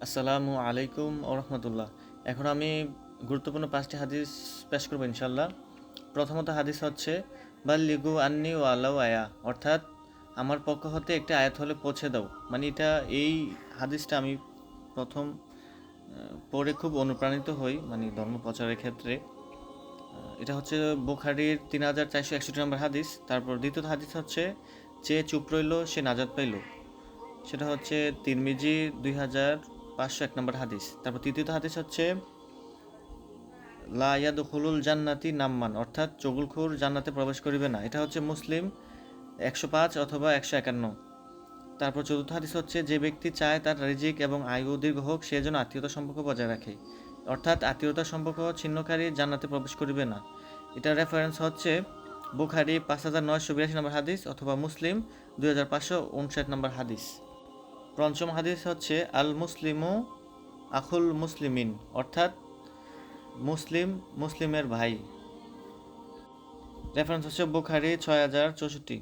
আসসালামু আলাইকুম রহমতুল্লাহ। এখন আমি গুরুত্বপূর্ণ 5টি হাদিস পেশ করবো ইনশাল্লাহ। প্রথমত হাদিস হচ্ছে বাল্লিগু আন্নি ওয়ালাউ আয়া, অর্থাৎ আমার পক্ষ হতে একটি আয়াত হলে পৌঁছে দাও। মানে এই হাদিসটা আমি প্রথম পড়ে খুব অনুপ্রাণিত হই, মানে ধর্ম প্রচারের ক্ষেত্রে। এটা হচ্ছে বুখারীর 3461 নম্বর হাদিস। তারপর দ্বিতীয় হাদিস হচ্ছে যে চুপ রইল সে নাজাত পাইল, সেটা হচ্ছে তিরমিজি 2501 নম্বর হাদিস। তারপর তৃতীয়ত হাদিস হচ্ছে লা ইয়াদখুলুল জান্নাতি নাম্মান, অর্থাৎ চগুলখোর জান্নাতে প্রবেশ করিবে না। এটা হচ্ছে মুসলিম 105 অথবা 151। তারপর চতুর্থ হাদিস হচ্ছে যে ব্যক্তি চায় তার রিজিক এবং আয়ু দীর্ঘ হোক সে যেন আত্মীয়তা সম্পর্ক বজায় রাখে, অর্থাৎ আত্মীয়তার সম্পর্ক ছিন্নকারী জান্নাতে প্রবেশ করিবে না। এটার রেফারেন্স হচ্ছে বুখারী 5982 নম্বর হাদিস অথবা মুসলিম 2559 নম্বর হাদিস। পঞ্চম হাদিস হচ্ছে আল মুসলিমু আখুল মুসলিমিন, অর্থাৎ মুসলিম মুসলিমের ভাই। রেফারেন্স হচ্ছে বুখারী 6064।